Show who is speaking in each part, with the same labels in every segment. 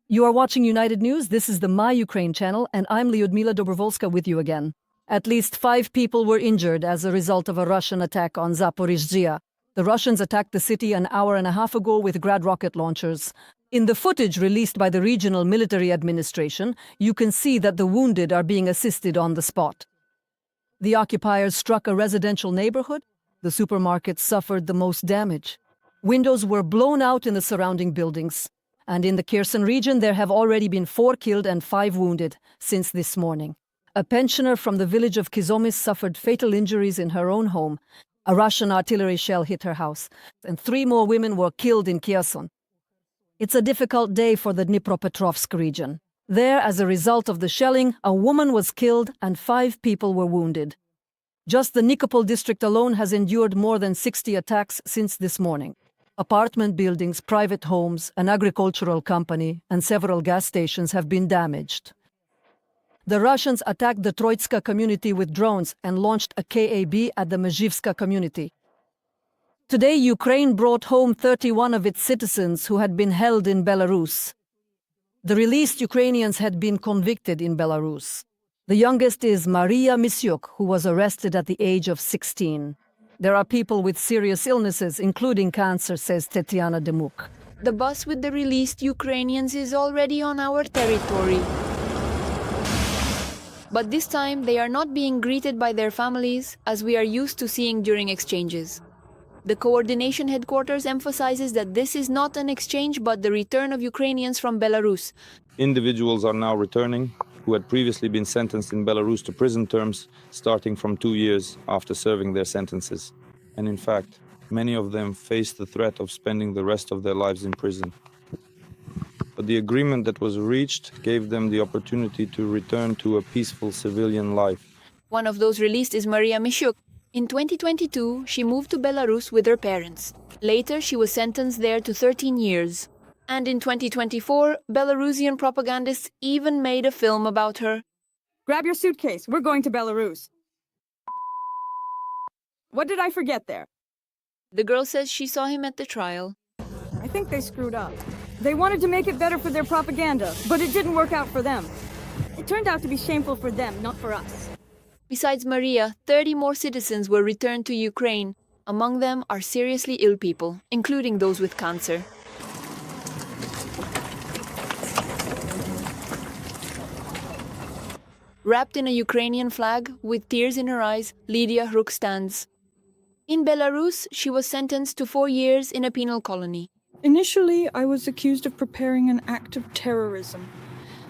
Speaker 1: You are watching United News. This is the My Ukraine channel, and I'm Lyudmila Dobrovolska with you again. At least 5 people were injured as a result of a Russian attack on Zaporizhzhia. The Russians attacked the city an hour and a half ago with Grad rocket launchers. In the footage released by the Regional Military Administration, you can see that the wounded are being assisted on the spot. The occupiers struck a residential neighborhood. The supermarket suffered the most damage. Windows were blown out in the surrounding buildings. And in the Kherson region, there have already been 4 killed and 5 wounded since this morning. A pensioner from the village of Kizomys suffered fatal injuries in her own home. A Russian artillery shell hit her house, and 3 more women were killed in Kherson. It's a difficult day for the Dnipropetrovsk region. There, as a result of the shelling, a woman was killed and 5 people were wounded. Just the Nikopol district alone has endured more than 60 attacks since this morning. Apartment buildings, private homes, an agricultural company, and several gas stations have been damaged. The Russians attacked the Troitska community with drones and launched a KAB at the Mysyuk community. Today, Ukraine brought home 31 of its citizens who had been held in Belarus. The released Ukrainians had been convicted in Belarus. The youngest is Maria Misyuk, who was arrested at the age of 16. There are people with serious illnesses, including cancer, says Tetiana Demuk.
Speaker 2: The bus with the released Ukrainians is already on our territory. But this time they are not being greeted by their families, as we are used to seeing during exchanges. The coordination headquarters emphasizes that this is not an exchange but the return of Ukrainians from Belarus.
Speaker 3: Individuals are now returning who had previously been sentenced in Belarus to prison terms starting from 2 years after serving their sentences. And in fact, many of them face the threat of spending the rest of their lives in prison. But the agreement that was reached gave them the opportunity to return to a peaceful civilian life.
Speaker 2: One of those released is Maria Misyuk. In 2022, she moved to Belarus with her parents. Later, she was sentenced there to 13 years. And in 2024, Belarusian propagandists even made a film about her.
Speaker 4: Grab your suitcase, we're going to Belarus. What did I forget there?
Speaker 2: The girl says she saw him at the trial.
Speaker 4: I think they screwed up. They wanted to make it better for their propaganda, but it didn't work out for them. It turned out to be shameful for them, not for us.
Speaker 2: Besides Maria, 30 more citizens were returned to Ukraine. Among them are seriously ill people, including those with cancer. Wrapped in a Ukrainian flag, with tears in her eyes, Lydia Hruk stands. In Belarus, she was sentenced to 4 years in a penal colony.
Speaker 5: Initially, I was accused of preparing an act of terrorism.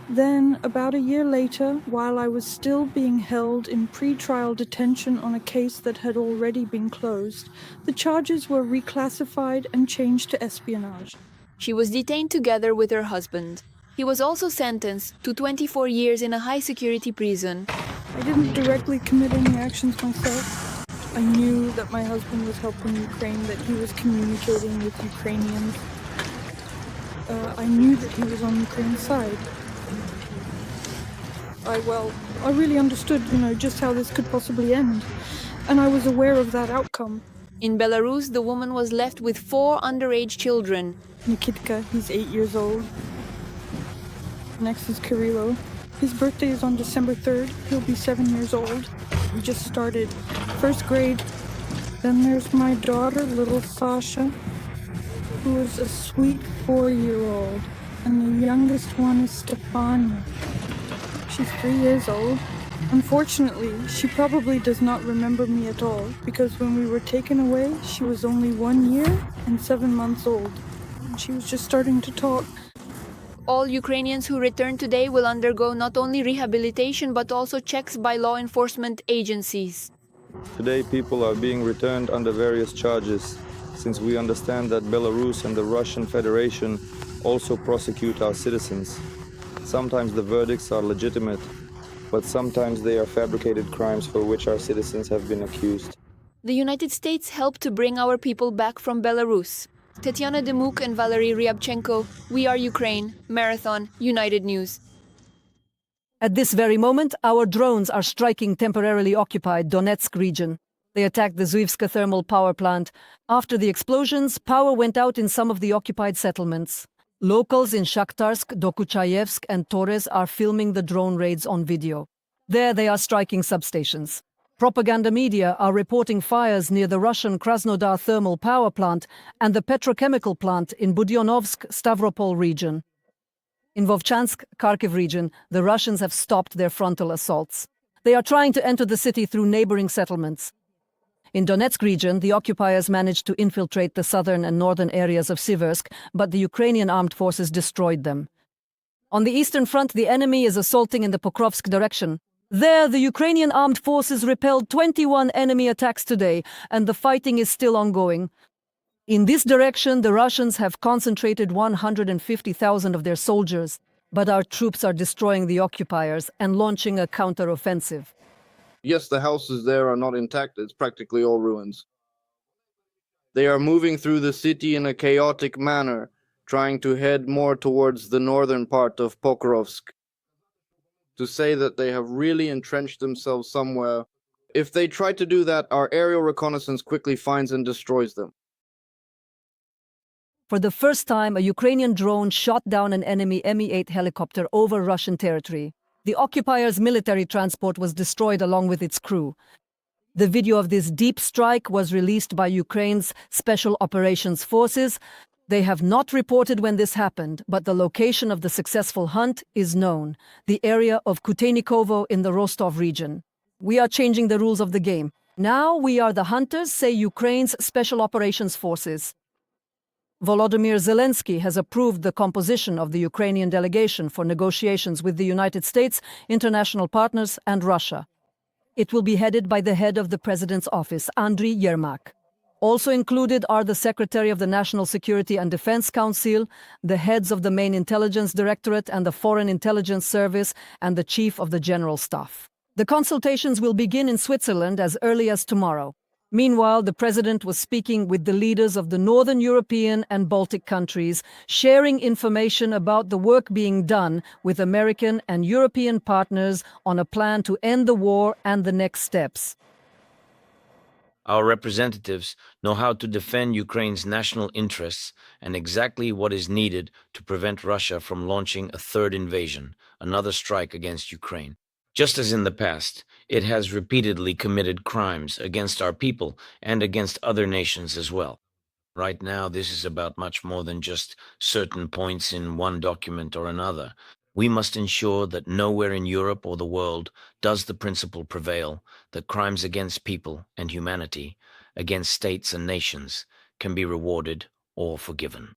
Speaker 5: Then, about a year later, while I was still being held in pre-trial detention on a case that had already been closed, the charges were reclassified and changed to espionage.
Speaker 2: She was detained together with her husband. He was also sentenced to 24 years in a high-security prison.
Speaker 5: I didn't directly commit any actions myself. I knew that my husband was helping Ukraine, that he was communicating with Ukrainians. I knew that he was on Ukraine's side. I really understood, just how this could possibly end. And I was aware of that outcome.
Speaker 2: In Belarus, the woman was left with 4 underage children.
Speaker 5: Nikitka, he's 8 years old. Next is Kirilo. His birthday is on December 3rd. He'll be 7 years old. We just started 1st grade. Then there's my daughter, little Sasha, who is a sweet 4-year-old. And the youngest one is Stefania. She's 3 years old. Unfortunately, she probably does not remember me at all, because when we were taken away, she was only 1 year and 7 months old. And she was just starting to talk.
Speaker 2: All Ukrainians who return today will undergo not only rehabilitation but also checks by law enforcement agencies.
Speaker 3: Today, people are being returned under various charges, since we understand that Belarus and the Russian Federation also prosecute our citizens. Sometimes the verdicts are legitimate, but sometimes they are fabricated crimes for which our citizens have been accused.
Speaker 2: The United States helped to bring our people back from Belarus. Tetiana Demuk and Valery Ryabchenko, We Are Ukraine, Marathon, United News.
Speaker 1: At this very moment, our drones are striking temporarily occupied Donetsk region. They attacked the Zuyevskaya thermal power plant. After the explosions, power went out in some of the occupied settlements. Locals in Shakhtarsk, Dokuchayevsk, and Torres are filming the drone raids on video. There they are striking substations. Propaganda media are reporting fires near the Russian Krasnodar thermal power plant and the petrochemical plant in Budyonovsk, Stavropol region. In Vovchansk, Kharkiv region, the Russians have stopped their frontal assaults. They are trying to enter the city through neighboring settlements. In Donetsk region, the occupiers managed to infiltrate the southern and northern areas of Siversk, but the Ukrainian armed forces destroyed them. On the eastern front, the enemy is assaulting in the Pokrovsk direction. There, the Ukrainian armed forces repelled 21 enemy attacks today, and the fighting is still ongoing. In this direction, the Russians have concentrated 150,000 of their soldiers, but our troops are destroying the occupiers and launching a counter-offensive.
Speaker 6: Yes, the houses there are not intact, it's practically all ruins. They are moving through the city in a chaotic manner, trying to head more towards the northern part of Pokrovsk. To say that they have really entrenched themselves somewhere, if they try to do that, our aerial reconnaissance quickly finds and destroys them.
Speaker 1: For the first time, a Ukrainian drone shot down an enemy Mi-8 helicopter over Russian territory. The occupiers' military transport was destroyed along with its crew. The video of this deep strike was released by Ukraine's Special Operations Forces. They have not reported when this happened, but the location of the successful hunt is known, the area of Kutenikovo in the Rostov region. We are changing the rules of the game. Now we are the hunters, say Ukraine's Special Operations Forces. Volodymyr Zelensky has approved the composition of the Ukrainian delegation for negotiations with the United States, international partners, and Russia. It will be headed by the head of the President's office, Andriy Yermak. Also included are the Secretary of the National Security and Defense Council, the heads of the main intelligence directorate and the Foreign Intelligence Service, and the Chief of the General Staff. The consultations will begin in Switzerland as early as tomorrow. Meanwhile, the president was speaking with the leaders of the Northern European and Baltic countries, sharing information about the work being done with American and European partners on a plan to end the war and the next steps.
Speaker 7: Our representatives know how to defend Ukraine's national interests and exactly what is needed to prevent Russia from launching a third invasion, another strike against Ukraine. Just as in the past, it has repeatedly committed crimes against our people and against other nations as well. Right now, this is about much more than just certain points in one document or another. We must ensure that nowhere in Europe or the world does the principle prevail that crimes against people and humanity, against states and nations, can be rewarded or forgiven.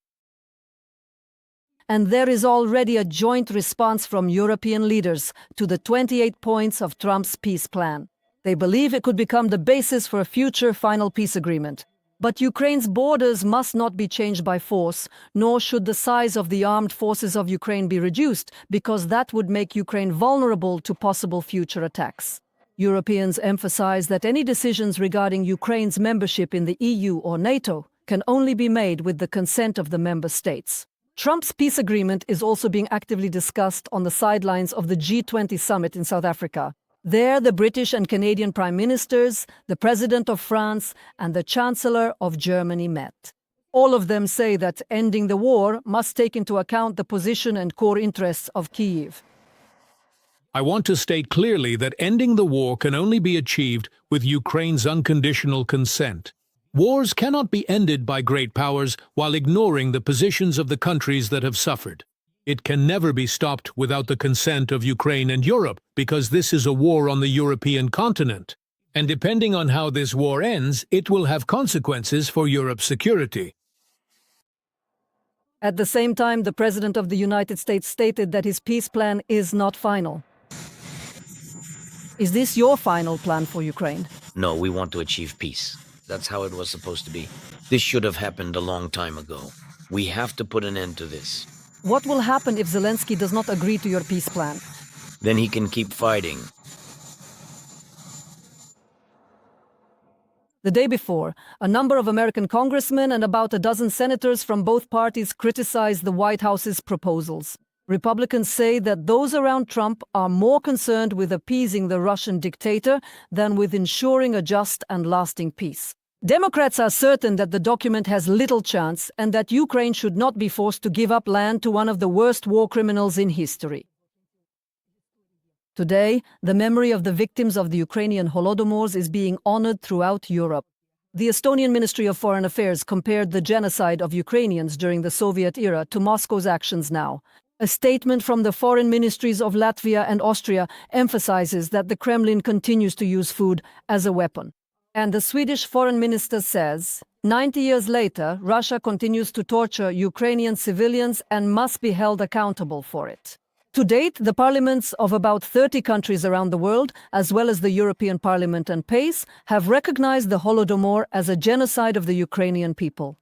Speaker 1: And there is already a joint response from European leaders to the 28 points of Trump's peace plan. They believe it could become the basis for a future final peace agreement. But Ukraine's borders must not be changed by force, nor should the size of the armed forces of Ukraine be reduced, because that would make Ukraine vulnerable to possible future attacks. Europeans emphasize that any decisions regarding Ukraine's membership in the EU or NATO can only be made with the consent of the member states. Trump's peace agreement is also being actively discussed on the sidelines of the G20 summit in South Africa. There, the British and Canadian Prime Ministers, the President of France, and the Chancellor of Germany met. All of them say that ending the war must take into account the position and core interests of Kyiv.
Speaker 8: I want to state clearly that ending the war can only be achieved with Ukraine's unconditional consent. Wars cannot be ended by great powers while ignoring the positions of the countries that have suffered. It can never be stopped without the consent of Ukraine and Europe, because this is a war on the European continent. And depending on how this war ends, it will have consequences for Europe's security.
Speaker 1: At the same time, the President of the United States stated that his peace plan is not final. Is this your final plan for Ukraine?
Speaker 7: No, we want to achieve peace. That's how it was supposed to be. This should have happened a long time ago. We have to put an end to this.
Speaker 1: What will happen if Zelensky does not agree to your peace plan?
Speaker 7: Then he can keep fighting.
Speaker 1: The day before, a number of American congressmen and about a dozen senators from both parties criticized the White House's proposals. Republicans say that those around Trump are more concerned with appeasing the Russian dictator than with ensuring a just and lasting peace. Democrats are certain that the document has little chance and that Ukraine should not be forced to give up land to one of the worst war criminals in history. Today, the memory of the victims of the Ukrainian Holodomors is being honored throughout Europe. The Estonian Ministry of Foreign Affairs compared the genocide of Ukrainians during the Soviet era to Moscow's actions now. A statement from the foreign ministries of Latvia and Austria emphasizes that the Kremlin continues to use food as a weapon. And the Swedish foreign minister says, 90 years later, Russia continues to torture Ukrainian civilians and must be held accountable for it. To date, the parliaments of about 30 countries around the world, as well as the European Parliament and PACE, have recognized the Holodomor as a genocide of the Ukrainian people.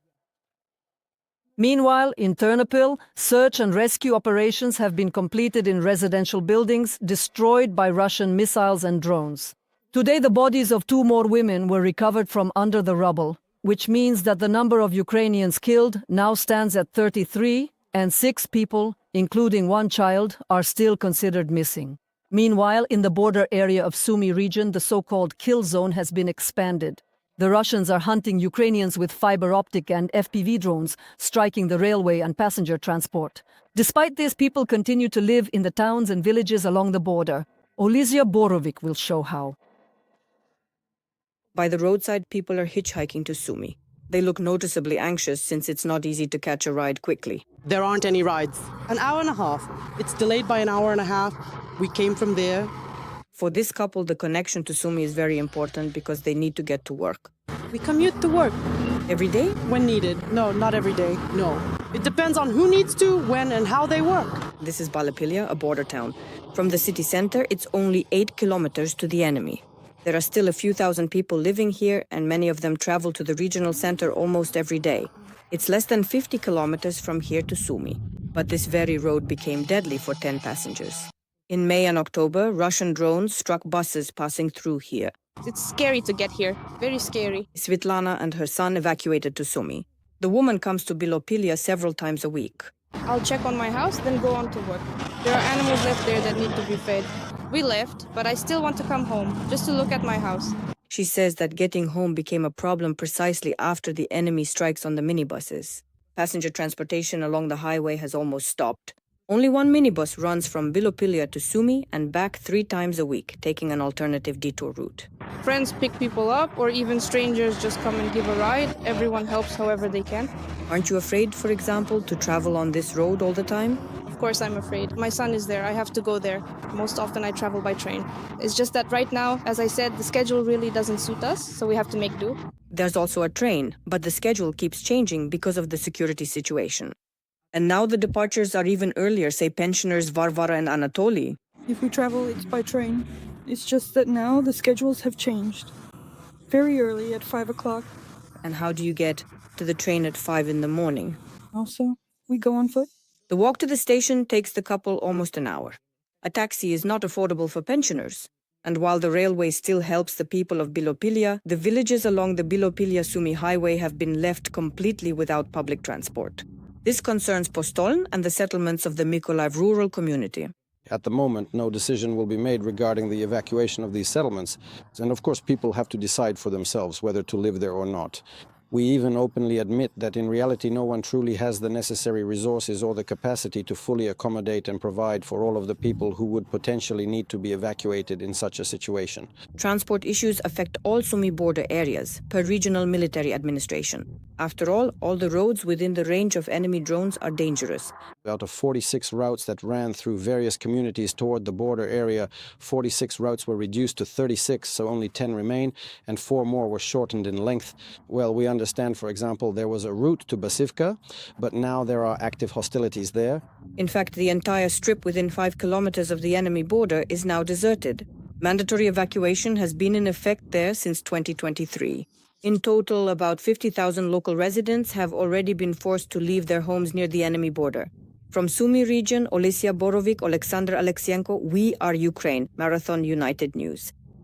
Speaker 1: Meanwhile, in Ternopil, search and rescue operations have been completed in residential buildings destroyed by Russian missiles and drones. Today, the bodies of 2 more women were recovered from under the rubble, which means that the number of Ukrainians killed now stands at 33, and 6 people, including 1 child, are still considered missing. Meanwhile, in the border area of Sumy region, the so-called kill zone has been expanded. The Russians are hunting Ukrainians with fiber optic and FPV drones, striking the railway and passenger transport. Despite this, people continue to live in the towns and villages along the border. Olesya Borovic will show how.
Speaker 9: By the roadside, people are hitchhiking to Sumy. They look noticeably anxious since it's not easy to catch a ride quickly.
Speaker 10: There aren't any rides. An hour and a half. It's delayed by an hour and a half. We came from there.
Speaker 9: For this couple, the connection to Sumy is very important because they need to get to work.
Speaker 10: We commute to work.
Speaker 9: Every day?
Speaker 10: When needed. No, not every day. No. It depends on who needs to, when, and how they work.
Speaker 9: This is Balapilya, a border town. From the city center, it's only 8 kilometers to the enemy. There are still a few thousand people living here, and many of them travel to the regional center almost every day. It's less than 50 kilometers from here to Sumy, but this very road became deadly for 10 passengers. In May and October, Russian drones struck buses passing through here.
Speaker 11: It's scary to get here, very scary.
Speaker 9: Svetlana and her son evacuated to Sumy. The woman comes to Bilopilya several times a week.
Speaker 11: I'll check on my house, then go on to work. There are animals left there that need to be fed. We left, but I still want to come home, just to look at my house.
Speaker 9: She says that getting home became a problem precisely after the enemy strikes on the minibuses. Passenger transportation along the highway has almost stopped. Only 1 minibus runs from Bilopilya to Sumy and back 3 times a week, taking an alternative detour route.
Speaker 11: Friends pick people up, or even strangers just come and give a ride. Everyone helps however they can.
Speaker 9: Aren't you afraid, for example, to travel on this road all the time?
Speaker 11: Of course I'm afraid. My son is there. I have to go there. Most often I travel by train. It's just that right now, as I said, the schedule really doesn't suit us, so we have to make do.
Speaker 9: There's also a train, but the schedule keeps changing because of the security situation. And now the departures are even earlier, say pensioners Varvara and Anatoly.
Speaker 5: If we travel, it's by train. It's just that now the schedules have changed. Very early at 5 o'clock.
Speaker 9: And how do you get to the train at 5 in the morning?
Speaker 5: Also, we go on foot.
Speaker 9: The walk to the station takes the couple almost an hour. A taxi is not affordable for pensioners. And while the railway still helps the people of Bilopilya, the villages along the Bilopilya-Sumy highway have been left completely without public transport. This concerns Postoln and the settlements of the Mykolaiv rural community.
Speaker 12: At the moment, no decision will be made regarding the evacuation of these settlements. And of course, people have to decide for themselves whether to live there or not. We even openly admit that in reality no one truly has the necessary resources or the capacity to fully accommodate and provide for all of the people who would potentially need to be evacuated in such a situation.
Speaker 9: Transport issues affect all Sumy border areas, per regional military administration. After all the roads within the range of enemy drones are dangerous.
Speaker 12: Out of 46 routes that ran through various communities toward the border area, 46 routes were reduced to 36, so only 10 remain, and 4 more were shortened in length. Well, we understand, for example, there was a route to Basivka, but now there are active hostilities there.
Speaker 9: In fact, the entire strip within 5 kilometers of the enemy border is now deserted. Mandatory evacuation has been in effect there since 2023. In total, about 50,000 local residents have already been forced to leave their homes near the enemy border. From Sumy region, Olesya Borovic, Alexander Alexienko, we are Ukraine, Marathon United News.